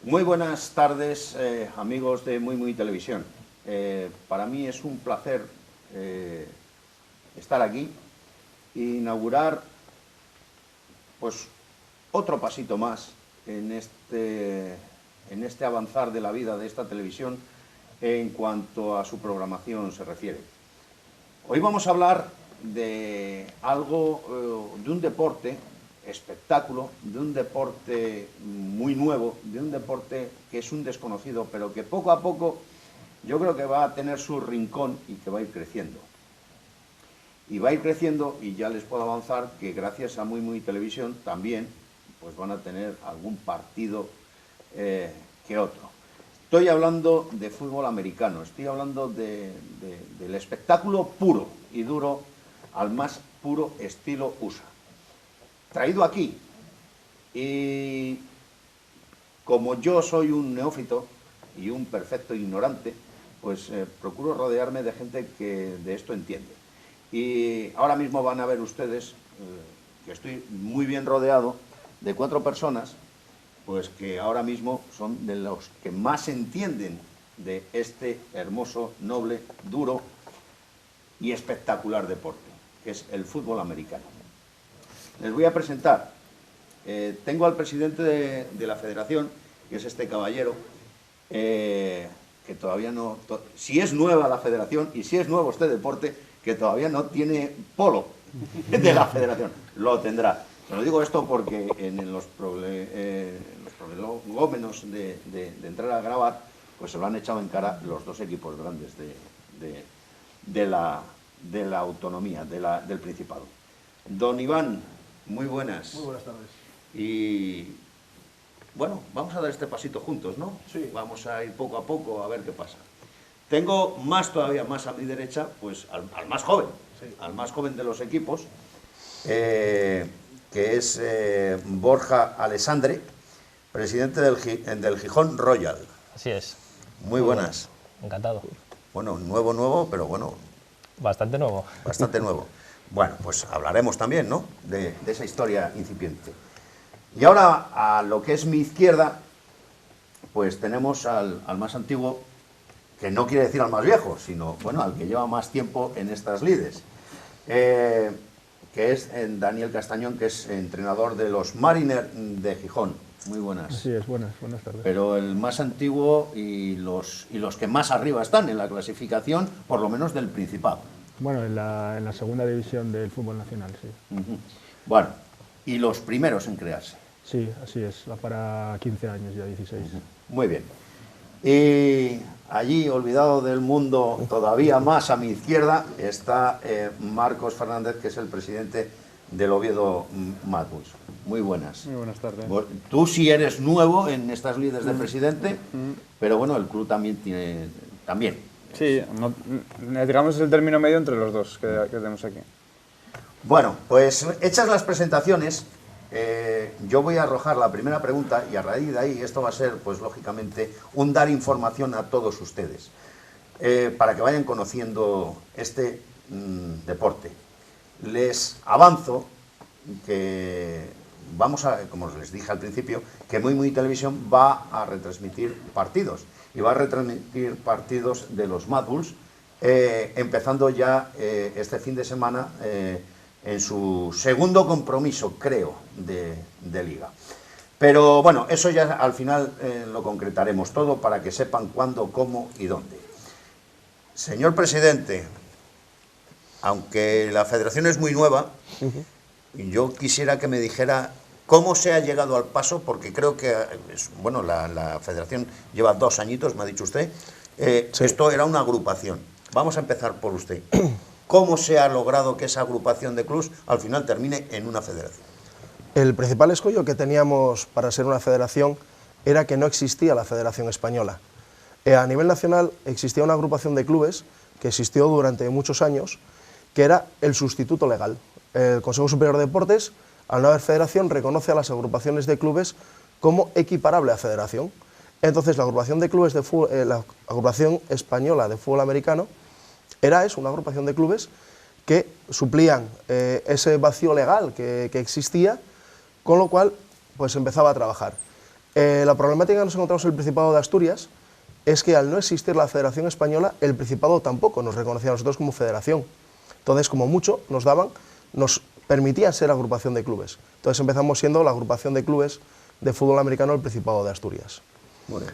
Muy buenas tardes, amigos de Muy Televisión. Para mí es un placer estar aquí e inaugurar pues otro pasito más en este avanzar de la vida de esta televisión en cuanto a su programación se refiere. Hoy vamos a hablar de algo, de un deporte, espectáculo, de un deporte muy nuevo, de un deporte que es un desconocido, pero que poco a poco yo creo que va a tener su rincón y que va a ir creciendo. Y va a ir creciendo, y ya les puedo avanzar que gracias a Muy Televisión también pues van a tener algún partido que otro. Estoy hablando de fútbol americano, estoy hablando del espectáculo puro y duro al más puro estilo USA. Traído aquí, y como yo soy un neófito y un perfecto ignorante, pues procuro rodearme de gente que de esto entiende. Y ahora mismo van a ver ustedes que estoy muy bien rodeado de 4 personas, pues que ahora mismo son de los que más entienden de este hermoso, noble, duro y espectacular deporte, que es el fútbol americano. Les voy a presentar. Tengo al presidente de la federación, que es este caballero, que todavía no... Si es nueva la federación y si es nuevo este deporte, que todavía no tiene polo de la federación. Lo tendrá. Se lo digo esto porque en los prolegómenos de entrar a grabar, pues se lo han echado en cara los 2 equipos grandes de la autonomía, del Principado. Don Iván, muy buenas. Muy buenas tardes. Y bueno, vamos a dar este pasito juntos, ¿no? Sí. Vamos a ir poco a poco a ver qué pasa. Tengo todavía más a mi derecha, pues al más joven, sí, al más joven de los equipos, que es Borja Alessandre, presidente del Gijón Royal. Así es. Muy buenas. Encantado. Bueno, nuevo, pero bueno. Bastante nuevo. Bastante nuevo. Bueno, pues hablaremos también, ¿no?, de esa historia incipiente. Y ahora, a lo que es mi izquierda, pues tenemos al más antiguo, que no quiere decir al más viejo, sino, bueno, al que lleva más tiempo en estas lides, que es Daniel Castañón, que es entrenador de los Mariners de Gijón. Muy buenas. Así es, buenas tardes. Pero el más antiguo y los que más arriba están en la clasificación, por lo menos del Principado. Bueno, en la segunda división del fútbol nacional, sí. Bueno, y los primeros en crearse. Sí, así es, va para 15 años ya, 16. Muy bien. Y allí, olvidado del mundo, todavía más a mi izquierda, está Marcos Fernández, que es el presidente del Oviedo Mad Bulls. Muy buenas. Muy buenas tardes. Tú sí eres nuevo en estas lides de presidente, pero bueno, el club también tiene... Sí, digamos el término medio entre los dos que tenemos aquí. Bueno, pues hechas las presentaciones, yo voy a arrojar la primera pregunta y a raíz de ahí esto va a ser, pues lógicamente, un dar información a todos ustedes para que vayan conociendo este deporte. Les avanzo que vamos a, como les dije al principio, que Muy Televisión va a retransmitir partidos. Y va a retransmitir partidos de los Mad Bulls, empezando ya este fin de semana en su segundo compromiso, creo, de liga. Pero bueno, eso ya al final lo concretaremos todo para que sepan cuándo, cómo y dónde. Señor presidente, aunque la federación es muy nueva, yo quisiera que me dijera cómo se ha llegado al paso, porque creo que, bueno, la federación lleva 2 añitos, me ha dicho usted. Sí. Esto era una agrupación. Vamos a empezar por usted. ¿Cómo se ha logrado que esa agrupación de clubs al final termine en una federación? El principal escollo que teníamos para ser una federación era que no existía la Federación Española. A nivel nacional existía una agrupación de clubes que existió durante muchos años, que era el sustituto legal. El Consejo Superior de Deportes, al no haber federación, reconoce a las agrupaciones de clubes como equiparable a federación. Entonces, la agrupación de clubes de fútbol, la agrupación española de fútbol americano era eso, una agrupación de clubes que suplían ese vacío legal que existía, con lo cual pues empezaba a trabajar. La problemática que nos encontramos en el Principado de Asturias es que al no existir la Federación Española, el Principado tampoco nos reconocía a nosotros como federación. Entonces, como mucho, nos permitían ser agrupación de clubes. Entonces empezamos siendo la agrupación de clubes de fútbol americano del Principado de Asturias. Muy bien.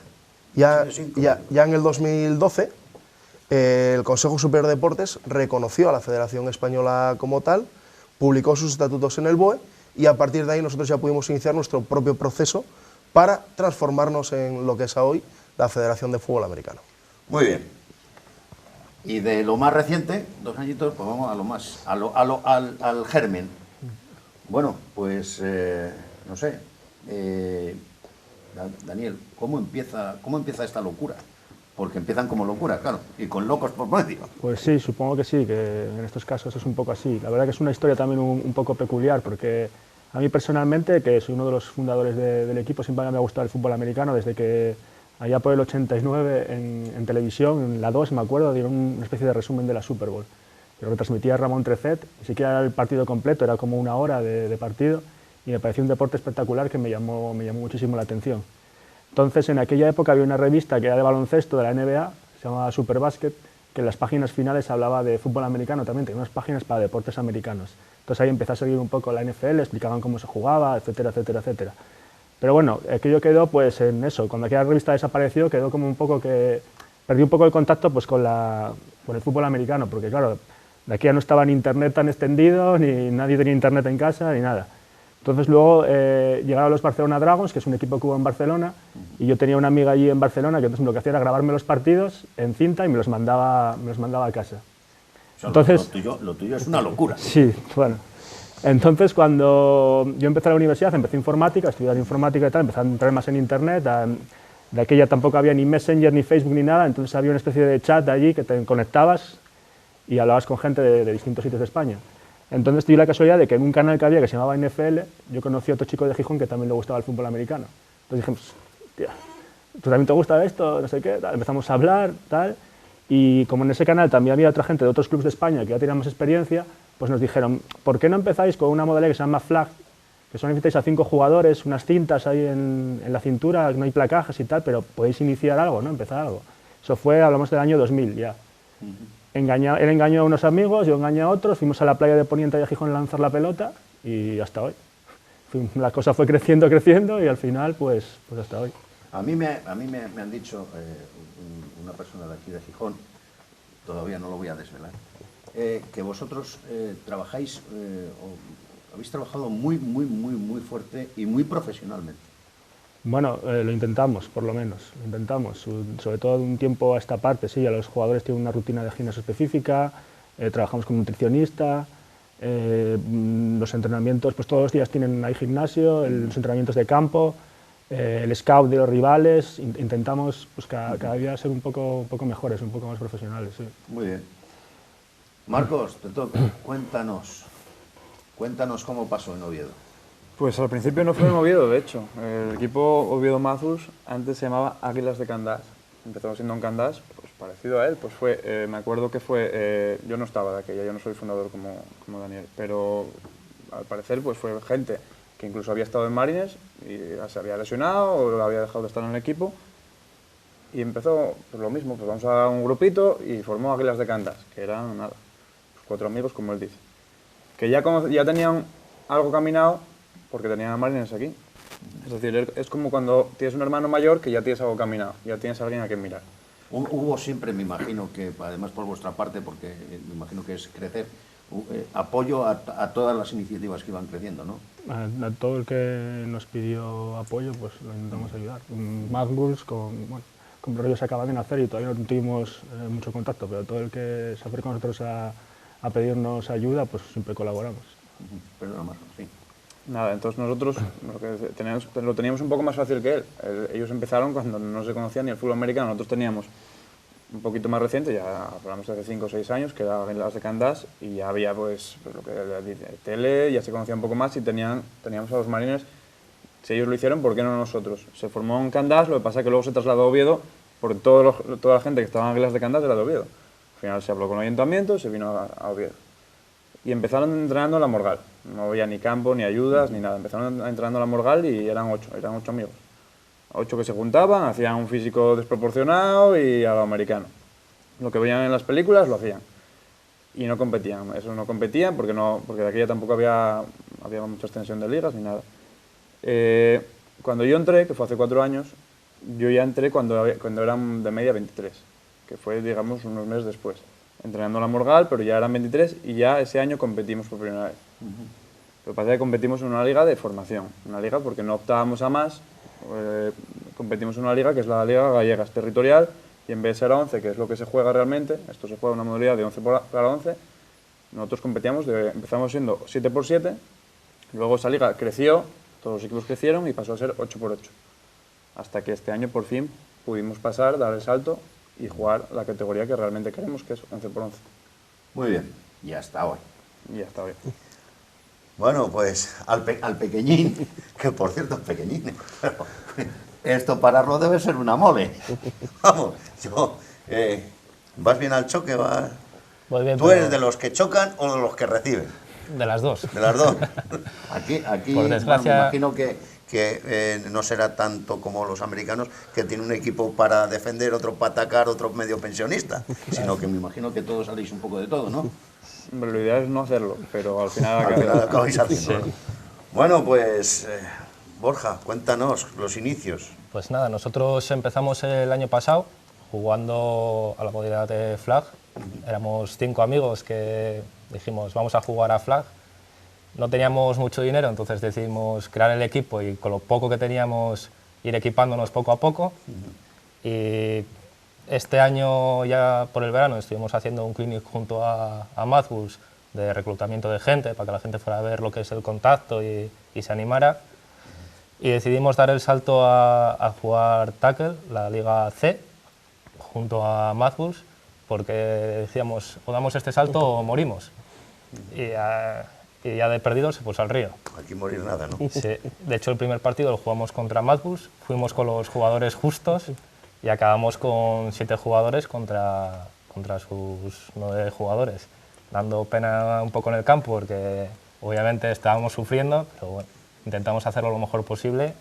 Ya en el 2012, el Consejo Superior de Deportes reconoció a la Federación Española como tal, publicó sus estatutos en el BOE y a partir de ahí nosotros ya pudimos iniciar nuestro propio proceso para transformarnos en lo que es hoy la Federación de Fútbol Americano. Muy bien. Y de lo más reciente, 2 añitos, pues vamos a lo más, al germen. Bueno, pues, no sé, Daniel, ¿cómo empieza esta locura? Porque empiezan como locura, claro, y con locos por medio. Pues sí, supongo que sí, que en estos casos es un poco así. La verdad que es una historia también un poco peculiar, porque a mí personalmente, que soy uno de los fundadores del equipo, siempre me ha gustado el fútbol americano, desde que allá por el 89 en televisión, en la 2 me acuerdo, dieron una especie de resumen de la Super Bowl. Lo retransmitía Ramón Trecet, ni siquiera era el partido completo, era como 1 hora de partido, y me pareció un deporte espectacular que me llamó muchísimo la atención. Entonces, en aquella época había una revista que era de baloncesto de la NBA, se llamaba Superbasket, que en las páginas finales hablaba de fútbol americano también, tenía unas páginas para deportes americanos. Entonces ahí empecé a seguir un poco la NFL, explicaban cómo se jugaba, etcétera, etcétera, etcétera. Pero bueno, aquello quedó pues en eso, cuando aquella revista desapareció, quedó como un poco que... Perdí un poco el contacto pues con el fútbol americano, porque claro, de aquí ya no estaba ni internet tan extendido, ni nadie tenía internet en casa, ni nada. Entonces luego llegaron los Barcelona Dragons, que es un equipo que hubo en Barcelona, y yo tenía una amiga allí en Barcelona que entonces lo que hacía era grabarme los partidos en cinta y me los mandaba a casa. O sea, entonces, lo tuyo es una locura. Sí, bueno. Entonces cuando yo empecé la universidad, empecé informática, a estudiar informática y tal, empecé a entrar más en internet, de aquella tampoco había ni Messenger, ni Facebook, ni nada, entonces había una especie de chat allí que te conectabas y hablabas con gente de distintos sitios de España. Entonces tuve la casualidad de que en un canal que había que se llamaba NFL, yo conocí a otro chico de Gijón que también le gustaba el fútbol americano. Entonces dijimos, tía, ¿tú también te gusta esto? No sé qué, tal. Empezamos a hablar, tal, y como en ese canal también había otra gente de otros clubes de España que ya tenían más experiencia, pues nos dijeron, ¿por qué no empezáis con una modalidad que se llama flag? Que solo necesitáis a 5 jugadores, unas cintas ahí en la cintura, no hay placajes y tal, pero podéis iniciar algo, ¿no? Empezar algo. Eso fue, hablamos del año 2000 ya. Él engañó a unos amigos, yo engañé a otros, fuimos a la playa de Poniente de Gijón a lanzar la pelota y hasta hoy. La cosa fue creciendo y al final pues hasta hoy. A mí me han dicho, una persona de aquí de Gijón, todavía no lo voy a desvelar, que vosotros trabajáis, o habéis trabajado muy fuerte y muy profesionalmente. Bueno, lo intentamos, por lo menos, lo intentamos. Sobre todo de un tiempo a esta parte, sí, a los jugadores tienen una rutina de gimnasio específica, trabajamos con un nutricionista, los entrenamientos, pues todos los días tienen ahí gimnasio, los entrenamientos de campo, el scout de los rivales, intentamos pues, cada día ser un poco mejores, un poco más profesionales. Sí. Muy bien. Marcos, te toca, cuéntanos cómo pasó en Oviedo. Pues al principio no fue en Oviedo, de hecho. El equipo Oviedo Mazus antes se llamaba Águilas de Candás. Empezó siendo un Candás, pues parecido a él. Pues fue, me acuerdo que fue, yo no estaba de aquella, yo no soy fundador como Daniel, pero al parecer pues fue gente que incluso había estado en Marines y se había lesionado o había dejado de estar en el equipo. Y empezó pues lo mismo, pues vamos a un grupito y formó Águilas de Candás, que eran nada, pues 4 amigos como él dice. Que ya tenían algo caminado, porque tenían a Marines aquí. Es decir, es como cuando tienes un hermano mayor que ya tienes algo caminado, ya tienes a alguien a quien mirar. Hubo siempre, me imagino que, además por vuestra parte, porque me imagino que es crecer, apoyo a todas las iniciativas que iban creciendo, ¿no? A todo el que nos pidió apoyo, pues lo intentamos ayudar. Magnus, con rollos se acaban de nacer y todavía no tuvimos mucho contacto, pero todo el que se acerca a nosotros a pedirnos ayuda, pues siempre colaboramos. Perdona, Marcos, sí. Nada, entonces nosotros lo teníamos un poco más fácil que él. Ellos empezaron cuando no se conocía ni el fútbol americano. Nosotros teníamos un poquito más reciente, ya hablamos de hace 5 o 6 años, que era Águilas de Candás, y ya había pues lo que tele, ya se conocía un poco más y teníamos a los Marines. Si ellos lo hicieron, ¿por qué no nosotros? Se formó en Candás, lo que pasa es que luego se trasladó a Oviedo, porque toda la gente que estaba en Águilas de Candás era de Oviedo. Al final se habló con el ayuntamiento, se vino a Oviedo. Y empezaron entrenando en la Morgal. No había ni campo, ni ayudas, ni nada. Empezaron entrenando en la Morgal y eran 8 amigos. 8 que se juntaban, hacían un físico desproporcionado y a lo americano. Lo que veían en las películas lo hacían. Y no competían, eso no competían porque de aquella tampoco había mucha extensión de ligas ni nada. Cuando yo entré, que fue hace 4 años, yo ya entré cuando eran de media 23, que fue, digamos, unos meses después, entrenando en la Morgal, pero ya eran 23 y ya ese año competimos por primera vez. Lo que pasa es que competimos en una liga de formación, una liga porque no optábamos a más, competimos en una liga que es la Liga Gallega, es territorial, y en vez de ser a 11, que es lo que se juega realmente, esto se juega en una modalidad de 11 para 11, nosotros competíamos, empezamos siendo 7x7, luego esa liga creció, todos los equipos crecieron y pasó a ser 8x8. Hasta que este año por fin pudimos pasar, dar el salto y jugar la categoría que realmente queremos, que es 11x11. Muy bien, ya está hoy. Y ya está bien. Bueno, pues al pequeñín, que por cierto es pequeñín, pero esto pararlo debe ser una mole. Vamos, ¿vas bien al choque? Voy bien, ¿Tú eres de los que chocan o de los que reciben? de las dos. De las dos. Aquí Por desgracia, bueno, me imagino que no será tanto como los americanos, que tienen un equipo para defender, otro para atacar, otro medio pensionista, sino que me imagino que todos salís un poco de todo, ¿no? Hombre, lo ideal es no hacerlo, pero al final acabáis haciendo. Sí. Bueno, pues Borja, cuéntanos los inicios. Pues nada, nosotros empezamos el año pasado jugando a la modalidad de flag. Éramos 5 amigos que dijimos vamos a jugar a flag. No teníamos mucho dinero, entonces decidimos crear el equipo y con lo poco que teníamos ir equipándonos poco a poco. Y este año ya por el verano estuvimos haciendo un clinic junto a Madbus de reclutamiento de gente para que la gente fuera a ver lo que es el contacto y se animara. Y decidimos dar el salto a jugar tackle, la Liga C, junto a Madbus, porque decíamos o damos este salto o morimos. Y ya de perdidos, pues al río. Aquí morir nada, ¿no? Sí. De hecho, el primer partido lo jugamos contra Madbus, fuimos con los jugadores justos y acabamos con 7 jugadores contra sus 9 jugadores, dando pena un poco en el campo porque obviamente estábamos sufriendo, pero bueno, intentamos hacerlo lo mejor posible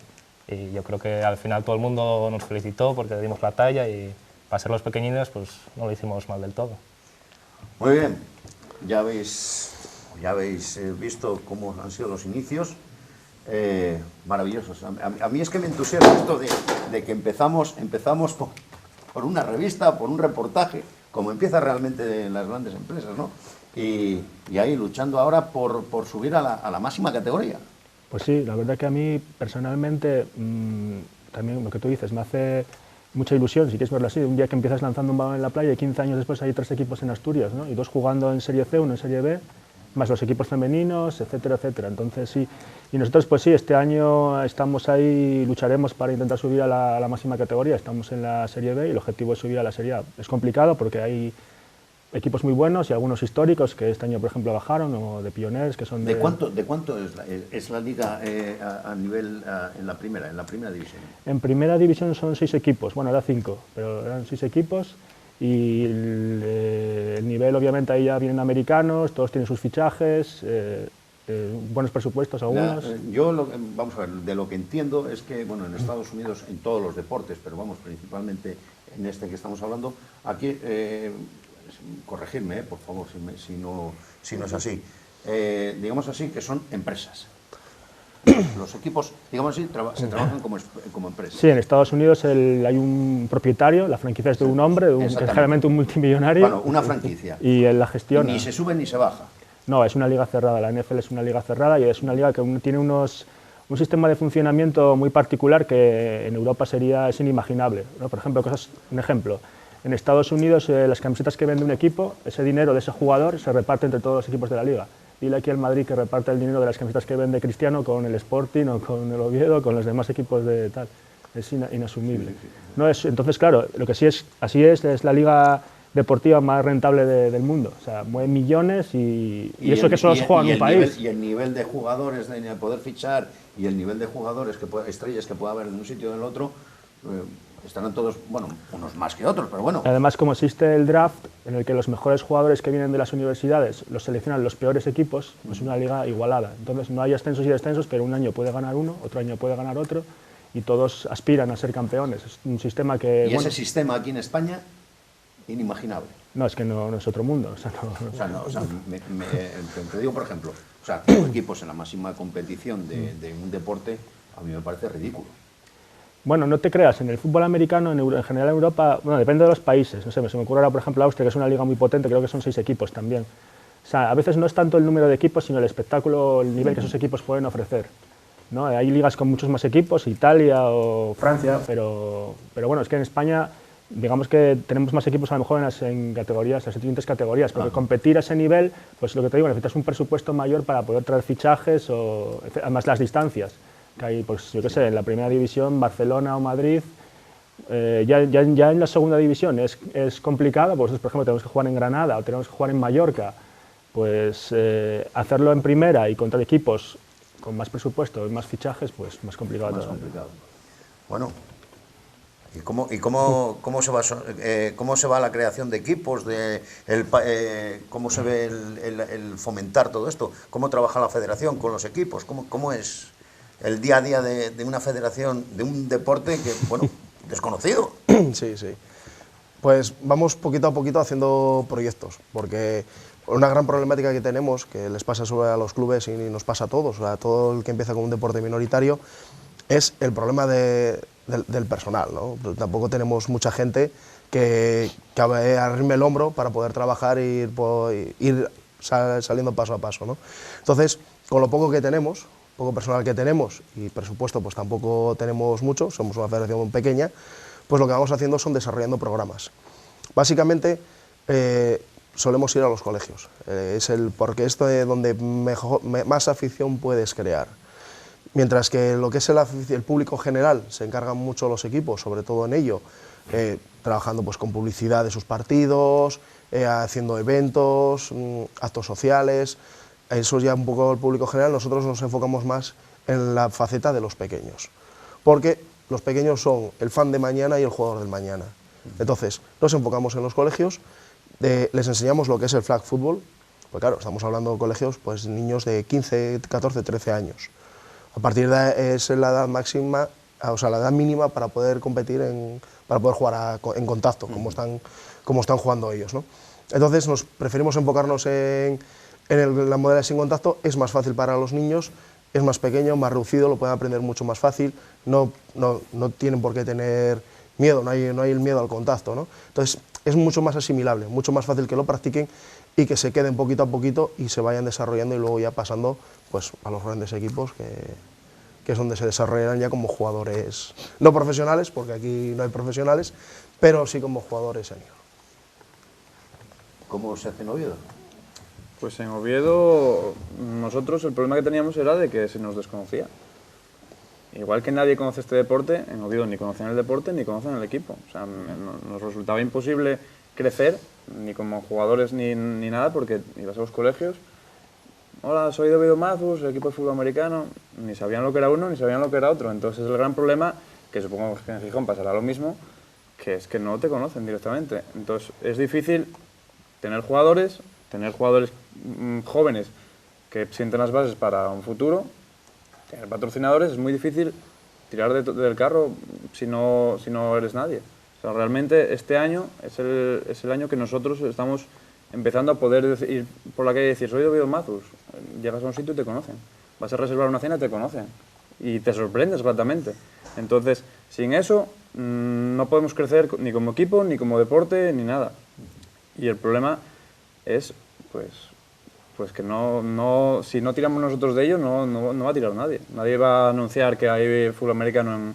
y yo creo que al final todo el mundo nos felicitó porque dimos la talla y para ser los pequeñines pues no lo hicimos mal del todo. Muy bien, ya habéis visto cómo han sido los inicios. Maravillosos. A mí es que me entusiasma esto de que empezamos por una revista, por un reportaje, como empieza realmente en las grandes empresas, ¿no? Y ahí luchando ahora por subir a la máxima categoría. Pues sí, la verdad que a mí personalmente, también lo que tú dices, me hace mucha ilusión, si quieres verlo así, un día que empiezas lanzando un balón en la playa y 15 años después hay 3 equipos en Asturias, ¿no? Y 2 jugando en Serie C, 1 en Serie B, más los equipos femeninos, etcétera, etcétera. Entonces sí, y nosotros pues sí, este año estamos ahí, lucharemos para intentar subir a la máxima categoría, estamos en la Serie B y el objetivo es subir a la Serie A. Es complicado porque hay equipos muy buenos y algunos históricos que este año por ejemplo bajaron, o de Pioners que son ¿De cuánto es la liga a nivel en la primera división? En primera división son 6 equipos, bueno, era 5, pero eran 6 equipos. Y el nivel, obviamente, ahí ya vienen americanos, todos tienen sus fichajes, buenos presupuestos algunos. Vamos a ver, de lo que entiendo es que, bueno, en Estados Unidos, en todos los deportes, pero vamos, principalmente en este que estamos hablando, aquí, corregirme, por favor, si no es así, digamos así, que son empresas. Los equipos, digamos así, se trabajan como empresas. Sí, en Estados Unidos hay un propietario, la franquicia es de un hombre, que es generalmente un multimillonario. Bueno, una franquicia. Y él la gestiona. Ni se sube ni se baja. No, es una liga cerrada, la NFL es una liga cerrada y es una liga que tiene un sistema de funcionamiento muy particular que en Europa es inimaginable, ¿no? Por ejemplo, un ejemplo, en Estados Unidos las camisetas que vende un equipo, ese dinero de ese jugador se reparte entre todos los equipos de la liga. Dile aquí al Madrid que reparte el dinero de las camisetas que vende Cristiano con el Sporting o con el Oviedo, con los demás equipos de tal. Es inasumible. Sí. No es, entonces, claro, lo que sí es, así es la liga deportiva más rentable del mundo. O sea, mueve millones y eso que solo se juega en un país. Y el nivel de jugadores, de poder fichar, y el nivel de jugadores, estrellas que pueda haber en un sitio o en el otro, estarán todos, bueno, unos más que otros, pero bueno. Además, como existe el draft, en el que los mejores jugadores que vienen de las universidades los seleccionan los peores equipos, es una liga igualada. Entonces no hay ascensos y descensos, pero un año puede ganar uno, otro año puede ganar otro, y todos aspiran a ser campeones. Es un sistema que... Y ese sistema aquí en España, inimaginable. No, es que no es otro mundo. O sea, Te digo, por ejemplo, o sea, los equipos en la máxima competición de un deporte, a mí me parece ridículo. Bueno, no te creas, en el fútbol americano, en general en Europa, bueno, depende de los países. No sé, se me ocurre ahora, por ejemplo, Austria, que es una liga muy potente, creo que son 6 equipos también. O sea, a veces no es tanto el número de equipos, sino el espectáculo, el nivel que esos equipos pueden ofrecer, ¿no? Hay ligas con muchos más equipos, Italia o Francia, pero bueno, es que en España, digamos que tenemos más equipos a lo mejor en categorías, las siguientes categorías, porque competir a ese nivel, pues lo que te digo, necesitas un presupuesto mayor para poder traer fichajes, o además las distancias, que hay, pues yo qué sé, en la primera división, Barcelona o Madrid, ya en la segunda división es complicado, pues por ejemplo tenemos que jugar en Granada o tenemos que jugar en Mallorca, pues hacerlo en primera y contra equipos con más presupuesto y más fichajes, pues más complicado. Más complicado. Bueno, ¿y cómo se va la creación de equipos? ¿Cómo se ve el fomentar todo esto? ¿Cómo trabaja la federación con los equipos? ¿Cómo es el día a día de una federación, de un deporte que, bueno, desconocido? Sí, sí. Pues vamos poquito a poquito haciendo proyectos, porque una gran problemática que tenemos, que les pasa sobre a los clubes y nos pasa a todos, a todo el que empieza con un deporte minoritario, es el problema del personal, ¿no? Tampoco tenemos mucha gente que arrime el hombro para poder trabajar e ir saliendo paso a paso, ¿no? Entonces, con lo poco que tenemos, poco personal que tenemos y presupuesto pues tampoco tenemos mucho, somos una federación pequeña, pues lo que vamos haciendo son desarrollando programas. Básicamente solemos ir a los colegios, porque esto es donde más afición puedes crear. Mientras que lo que es el público general se encargan mucho los equipos, sobre todo en ello, trabajando pues con publicidad de sus partidos, haciendo eventos, actos sociales. Eso ya un poco el público general. Nosotros nos enfocamos más en la faceta de los pequeños, porque los pequeños son el fan de mañana y el jugador del mañana. Entonces, nos enfocamos en los colegios, les enseñamos lo que es el flag football, pues claro, estamos hablando de colegios, pues niños de 15, 14, 13 años. A partir de ahí es la edad máxima, o sea, la edad mínima para poder competir, para poder jugar en contacto, como están jugando ellos, ¿no? Entonces, preferimos enfocarnos en la modalidad sin contacto. Es más fácil para los niños, es más pequeño, más reducido, lo pueden aprender mucho más fácil, no tienen por qué tener miedo, no hay el miedo al contacto, ¿no? Entonces, es mucho más asimilable, mucho más fácil que lo practiquen y que se queden poquito a poquito y se vayan desarrollando y luego ya pasando pues, a los grandes equipos que es donde se desarrollarán ya como jugadores, no profesionales, porque aquí no hay profesionales, pero sí como jugadores senior. ¿Cómo se hace en Oviedo? Pues en Oviedo, nosotros el problema que teníamos era de que se nos desconocía. Igual que nadie conoce este deporte, en Oviedo ni conocen el deporte ni conocen el equipo. O sea, nos resultaba imposible crecer, ni como jugadores ni nada, porque ibas a los colegios. Hola, soy de Oviedo Mathus, el equipo de fútbol americano. Ni sabían lo que era uno, ni sabían lo que era otro. Entonces el gran problema, que supongo que en Gijón pasará lo mismo, que es que no te conocen directamente. Entonces es difícil tener jugadores jóvenes que sienten las bases para un futuro. Tener patrocinadores, es muy difícil tirar del carro si no eres nadie. O sea, realmente este año es el año que nosotros estamos empezando a poder ir por la calle y decir soy de Oviedo Mathus. Llegas a un sitio y te conocen. Vas a reservar una cena y te conocen. Y te sorprendes gratamente. Entonces, sin eso no podemos crecer ni como equipo, ni como deporte, ni nada. Y el problema es pues que si no tiramos nosotros de ello, no va a tirar nadie. Nadie va a anunciar que hay fútbol americano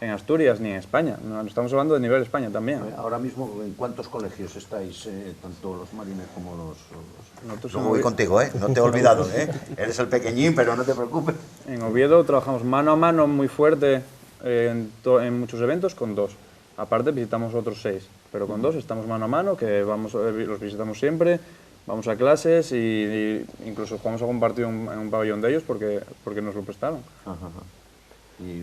en Asturias ni en España. No, estamos hablando de nivel España también. Ahora mismo, ¿en cuántos colegios estáis, tanto los marines como los... Nosotros Luego voy contigo, no te he olvidado, eres el pequeñín, pero no te preocupes. En Oviedo trabajamos mano a mano muy fuerte en muchos eventos con 2. Aparte visitamos otros 6, pero con 2 estamos mano a mano, que los visitamos siempre. Vamos a clases y incluso jugamos algún partido en un pabellón de ellos porque nos lo prestaron.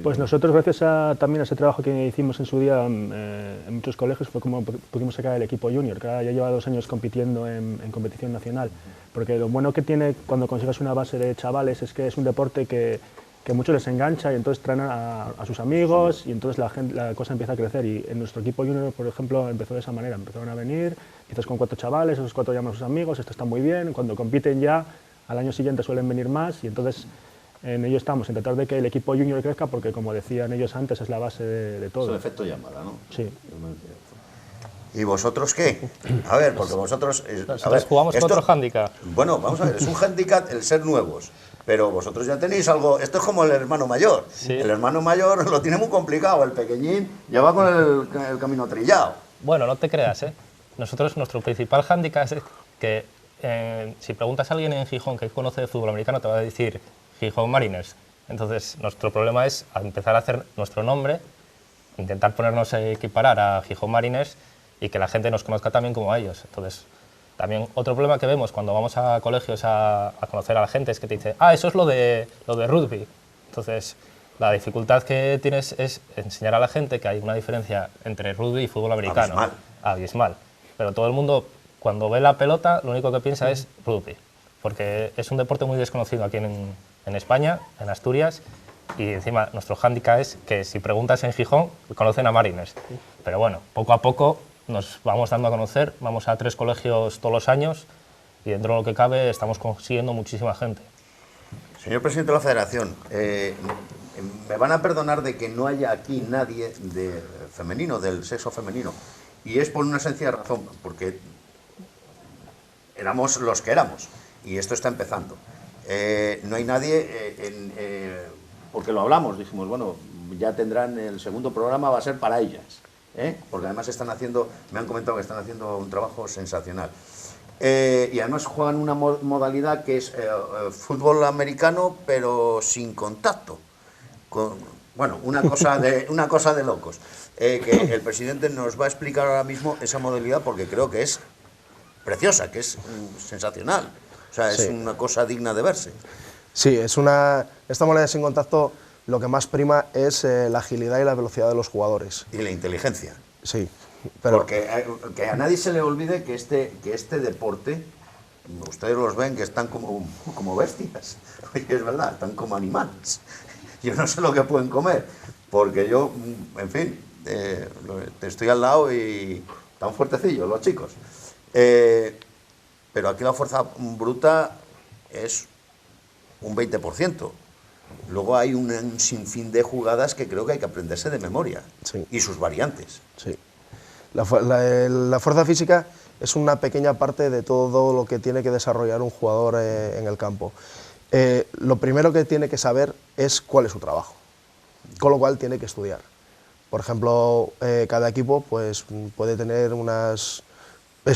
Pues nosotros, gracias también a ese trabajo que hicimos en su día en muchos colegios, fue como pudimos sacar el equipo junior, que ahora ya lleva 2 años compitiendo en competición nacional. Porque lo bueno que tiene cuando consigues una base de chavales es que es un deporte que que muchos les engancha y entonces traen a sus amigos y entonces la cosa empieza a crecer. Y en nuestro equipo junior, por ejemplo, empezó de esa manera. Empezaron a venir, quizás con 4 chavales, esos 4 llaman a sus amigos, esto está muy bien. Cuando compiten ya, al año siguiente suelen venir más y entonces en ello estamos, en tratar de que el equipo junior crezca porque, como decían ellos antes, es la base de todo. Es el efecto llamada, ¿no? Sí. ¿Y vosotros qué? A ver, porque vosotros... Nosotros jugamos con otro hándicap. Bueno, vamos a ver, es un hándicap el ser nuevos, pero vosotros ya tenéis algo... Esto es como el hermano mayor. Sí. El hermano mayor lo tiene muy complicado, el pequeñín ya va con el camino trillado. Bueno, no te creas, ¿eh? Nuestro principal hándicap es que si preguntas a alguien en Gijón que conoce de fútbol americano, te va a decir Gijón Mariners. Entonces, nuestro problema es empezar a hacer nuestro nombre, intentar ponernos a equiparar a Gijón Mariners y que la gente nos conozca también como a ellos. Entonces, también otro problema que vemos cuando vamos a colegios a conocer a la gente es que te dice, eso es lo de rugby. Entonces, la dificultad que tienes es enseñar a la gente que hay una diferencia entre rugby y fútbol americano. Abismal. Abismal. Pero todo el mundo, cuando ve la pelota, lo único que piensa es rugby. Porque es un deporte muy desconocido aquí en España, en Asturias, y encima nuestro hándicap es que si preguntas en Gijón, conocen a Mariners. Pero bueno, poco a poco nos vamos dando a conocer, vamos a 3 colegios todos los años y dentro de lo que cabe estamos consiguiendo muchísima gente. Señor presidente de la Federación, me van a perdonar de que no haya aquí nadie femenino, del sexo femenino, y es por una sencilla razón, porque éramos los que éramos, y esto está empezando. No hay nadie, porque lo hablamos, dijimos, bueno, ya tendrán, el segundo programa va a ser para ellas, porque además me han comentado que están haciendo un trabajo sensacional. Y además juegan una modalidad que es fútbol americano, pero sin contacto. Bueno, una cosa de locos. Que el presidente nos va a explicar ahora mismo esa modalidad porque creo que es preciosa, que es sensacional. O sea, es una cosa digna de verse. Sí, esta modalidad sin contacto lo que más prima es la agilidad y la velocidad de los jugadores. Y la inteligencia. Sí, pero... Porque que a nadie se le olvide que este deporte, ustedes los ven que están como bestias. Oye, es verdad, están como animales. Yo no sé lo que pueden comer, porque yo, en fin, estoy al lado y están fuertecillos los chicos. Pero aquí la fuerza bruta es un 20%. Luego hay un sinfín de jugadas que creo que hay que aprenderse de memoria. Sí. Y sus variantes. Sí. La fuerza física es una pequeña parte de todo lo que tiene que desarrollar un jugador en el campo. Lo primero que tiene que saber es cuál es su trabajo, con lo cual tiene que estudiar. Por ejemplo, cada equipo pues, puede tener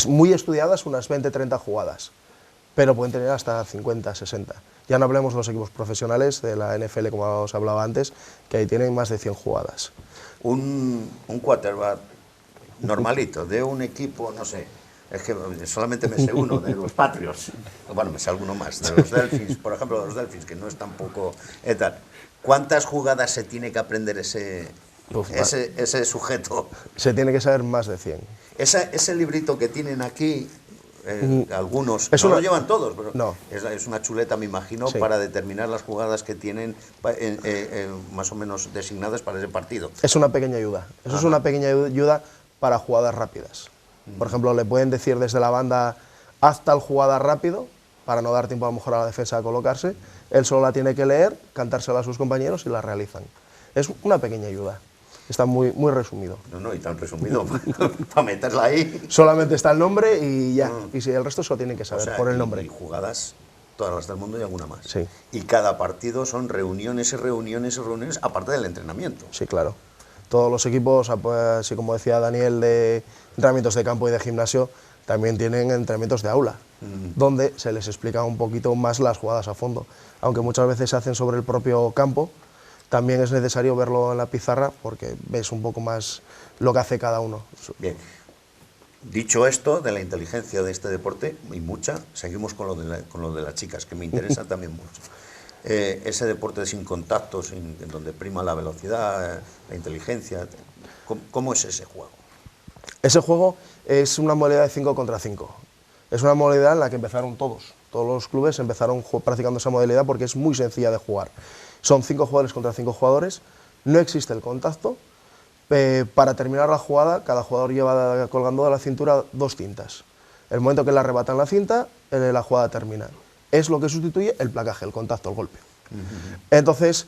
muy estudiadas unas 20-30 jugadas, pero pueden tener hasta 50, 60. Ya no hablemos de los equipos profesionales de la NFL, como os hablaba antes, que ahí tienen más de 100 jugadas. Un quarterback normalito, de un equipo, no sé, es que solamente me sé uno, de los Patriots. Bueno, me sé alguno más, de los Delfins, por ejemplo, de los Delfins, que no es tampoco... tal. ¿Cuántas jugadas se tiene que aprender ese sujeto? Se tiene que saber más de 100. Ese librito que tienen aquí, algunos, no lo llevan todos, pero no. es una chuleta, me imagino, sí, para determinar las jugadas que tienen más o menos designadas para ese partido. Es una pequeña ayuda. Eso es una pequeña ayuda para jugadas rápidas. Por ejemplo, le pueden decir desde la banda, haz tal jugada rápido, para no dar tiempo a lo mejor a la defensa a colocarse. Él solo la tiene que leer, cantársela a sus compañeros y la realizan. Es una pequeña ayuda. Está muy, muy resumido. No, y tan resumido, para meterla ahí. Solamente está el nombre y ya. Y si el resto solo tienen que saber, O sea, por el nombre. Y jugadas, todas las del mundo y alguna más. Sí. Y cada partido son reuniones y reuniones y reuniones, aparte del entrenamiento. Sí, claro. Todos los equipos, así como decía Daniel, de entrenamientos de campo y de gimnasio, también tienen entrenamientos de aula, donde se les explica un poquito más las jugadas a fondo. Aunque muchas veces se hacen sobre el propio campo, también es necesario verlo en la pizarra porque ves un poco más lo que hace cada uno. Bien. Dicho esto de la inteligencia de este deporte, y mucha, seguimos con lo de las chicas, que me interesa también mucho. Ese deporte sin contactos, en donde prima la velocidad, la inteligencia, ¿cómo es ese juego? Ese juego es una modalidad de 5 contra 5. Es una modalidad en la que empezaron todos los clubes empezaron practicando esa modalidad porque es muy sencilla de jugar. Son 5 jugadores contra 5 jugadores, no existe el contacto. Para terminar la jugada, cada jugador lleva colgando de la cintura 2 cintas. El momento que le arrebatan la cinta, la jugada termina. Es lo que sustituye el placaje, el contacto, el golpe. Entonces,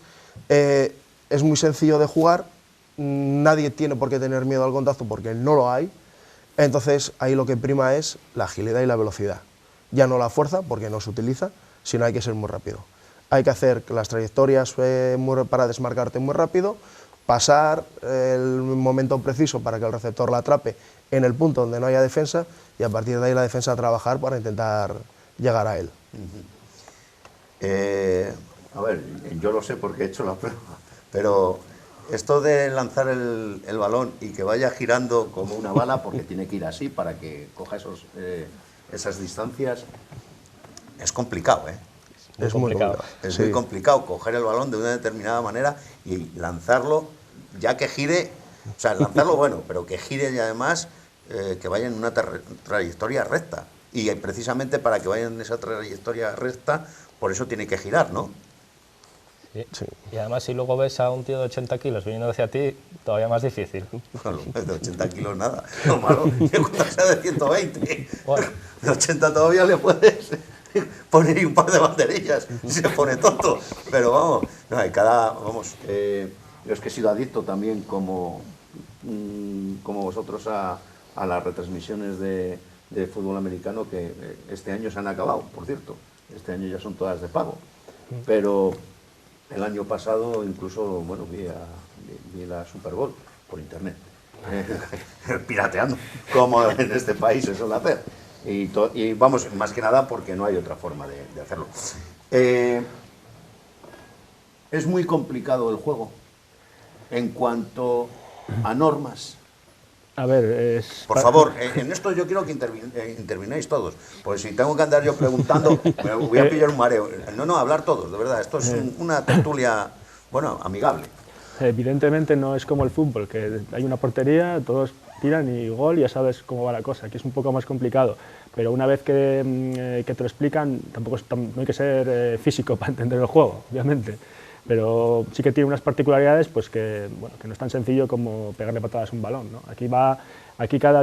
es muy sencillo de jugar, nadie tiene por qué tener miedo al contacto porque no lo hay. Entonces, ahí lo que prima es la agilidad y la velocidad. Ya no la fuerza, porque no se utiliza, sino hay que ser muy rápido. Hay que hacer las trayectorias para desmarcarte muy rápido, pasar el momento preciso para que el receptor la atrape en el punto donde no haya defensa y a partir de ahí la defensa a trabajar para intentar llegar a él. A ver, yo lo sé porque he hecho la prueba, pero esto de lanzar el balón y que vaya girando como una bala, porque tiene que ir así para que coja esas distancias, es complicado, ¿eh? Es muy complicado. Es muy complicado coger el balón de una determinada manera y lanzarlo, ya que gire, o sea, lanzarlo bueno, pero que gire y además que vaya en una trayectoria recta. Y precisamente para que vaya en esa trayectoria recta, por eso tiene que girar, ¿no? Sí. Sí. Y además si luego ves a un tío de 80 kilos viniendo hacia ti, todavía más difícil. Bueno, de 80 kilos nada, lo malo es cuando sea de 120. Bueno. De 80 todavía le puedes poner ahí un par de banderillas, se pone tonto. Pero vamos, no, yo es que he sido adicto también como vosotros a las retransmisiones de fútbol americano que este año se han acabado, por cierto. Este año ya son todas de pago. Pero el año pasado incluso, bueno, vi la Super Bowl por internet, pirateando, como en este país se suele hacer. Y vamos, más que nada porque no hay otra forma de hacerlo. Es muy complicado el juego en cuanto a normas. A ver, Por favor, en esto yo quiero que intervináis todos, porque si tengo que andar yo preguntando, me voy a pillar un mareo. No, hablar todos, de verdad, esto es una tertulia, bueno, amigable. Evidentemente no es como el fútbol, que hay una portería, todos tiran y gol, y ya sabes cómo va la cosa. Aquí es un poco más complicado, pero una vez que te lo explican, no hay que ser físico para entender el juego, obviamente. Pero sí que tiene unas particularidades pues que no es tan sencillo como pegarle patadas a un balón, ¿no? Aquí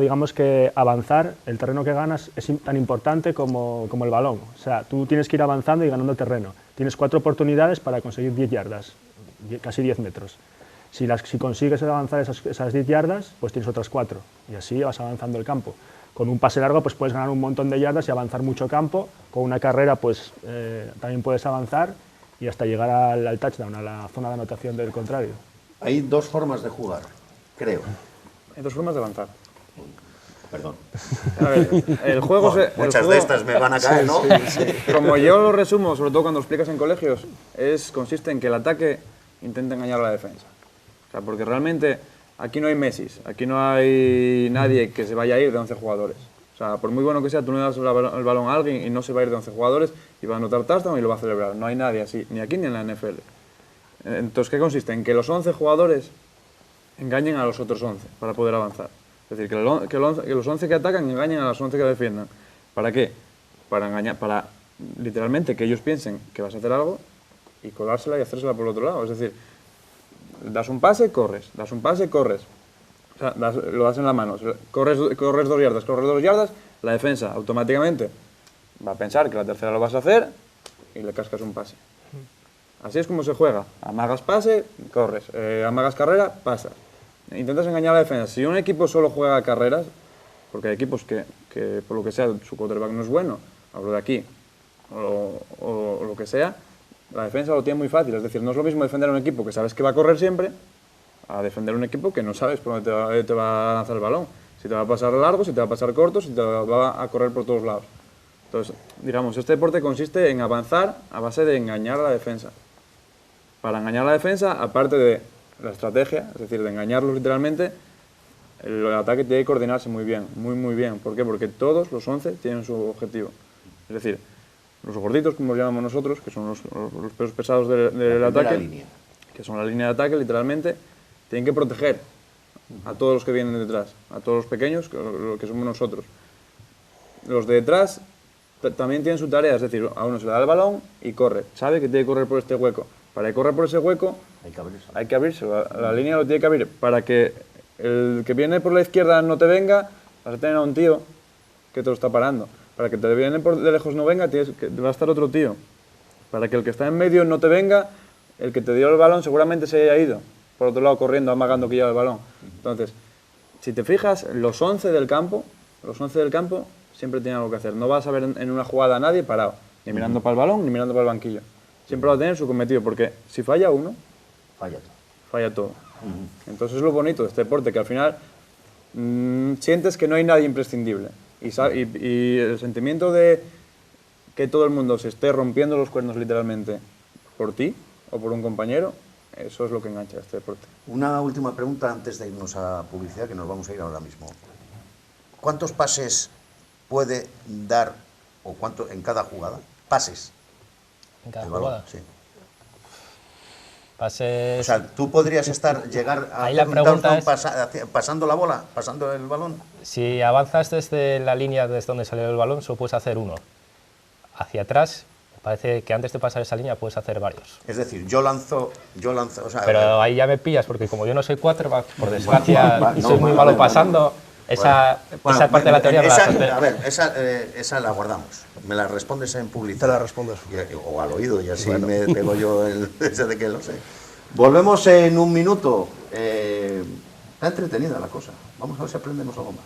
digamos que avanzar, el terreno que ganas es tan importante como el balón. O sea, tú tienes que ir avanzando y ganando terreno. Tienes 4 oportunidades para conseguir 10 yardas, casi 10 metros. Si consigues avanzar esas 10 yardas, pues tienes otras 4 y así vas avanzando el campo. Con un pase largo pues puedes ganar un montón de yardas y avanzar mucho campo. Con una carrera pues también puedes avanzar y hasta llegar al touchdown, a la zona de anotación del contrario. Hay 2 formas de jugar, creo. Hay 2 formas de avanzar. Perdón. A ver, el juego... Muchas de estas me van a caer, ¿no? Sí. Como yo lo resumo, sobre todo cuando lo explicas en colegios, consiste en que el ataque intenta engañar a la defensa. O sea, porque realmente aquí no hay Messi, aquí no hay nadie que se vaya a ir de 11 jugadores. O sea, por muy bueno que sea, tú no le das el balón a alguien y no se va a ir de 11 jugadores y va a anotar touchdown y lo va a celebrar. No hay nadie así, ni aquí ni en la NFL. Entonces, ¿qué consiste? En que los 11 jugadores engañen a los otros 11 para poder avanzar. Es decir, que los 11 que atacan engañen a los 11 que defiendan. ¿Para qué? Para literalmente que ellos piensen que vas a hacer algo y colársela y hacérsela por el otro lado. Es decir, das un pase, corres. Das un pase, corres. O sea, lo das en la mano, corres 2 yardas, la defensa automáticamente va a pensar que la tercera lo vas a hacer y le cascas un pase. Así es como se juega, amagas pase, corres, amagas carrera, pasas. Intentas engañar a la defensa. Si un equipo solo juega carreras, porque hay equipos que por lo que sea su quarterback no es bueno, hablo de aquí, o lo que sea, la defensa lo tiene muy fácil. Es decir, no es lo mismo defender a un equipo que sabes que va a correr siempre a defender un equipo que no sabes por dónde te va a lanzar el balón. Si te va a pasar largo, si te va a pasar corto, si te va a correr por todos lados. Entonces, digamos, este deporte consiste en avanzar a base de engañar a la defensa. Para engañar a la defensa, aparte de la estrategia, es decir, de engañarlos literalmente, el ataque tiene que coordinarse muy bien, muy bien. ¿Por qué? Porque todos los 11 tienen su objetivo. Es decir, los gorditos, como los llamamos nosotros, que son los pesos pesados del ataque, que son la línea de ataque, literalmente, tienen que proteger a todos los que vienen detrás, a todos los pequeños, que somos nosotros. Los de detrás también tienen su tarea, es decir, a uno se le da el balón y corre, sabe que tiene que correr por este hueco. Para correr por ese hueco hay que abrirse, la línea lo tiene que abrir. Para que el que viene por la izquierda no te venga, vas a tener a un tío que te lo está parando. Para que te viene de lejos no venga, va a estar otro tío. Para que el que está en medio no te venga, el que te dio el balón seguramente se haya ido por otro lado corriendo, amagando que lleva el balón. Entonces, si te fijas, los 11 del campo siempre tienen algo que hacer. No vas a ver en una jugada a nadie parado, ni mirando para el balón, ni mirando para el banquillo. Siempre va a tener su cometido, porque si falla uno, falla todo. Entonces es lo bonito de este deporte, que al final sientes que no hay nadie imprescindible. Y el sentimiento de que todo el mundo se esté rompiendo los cuernos literalmente por ti o por un compañero, eso es lo que engancha a este deporte. Una última pregunta antes de irnos a publicidad, que nos vamos a ir ahora mismo. ¿Cuántos pases puede dar, o cuánto en cada jugada? Pases. En cada el balón, jugada. sí. Pases... O sea, ¿tú podrías llegar a Ahí la hacer un pregunta touchdown pasando la bola, pasando el balón? Si avanzas desde la línea desde donde salió el balón, solo puedes hacer uno. Hacia atrás, parece que antes de pasar esa línea puedes hacer varios. Es decir, yo lanzo, o sea, Pero ahí ya me pillas, porque como yo no soy quarterback, por desgracia, y no, soy muy bueno, malo bueno, pasando, esa parte de la teoría me la salté. A ver, esa la guardamos. Me la respondes en publicidad. Te la respondes. O al oído, y así me pego yo ese de que lo sé. Volvemos en un minuto. Está entretenida la cosa. Vamos a ver si aprendemos algo más.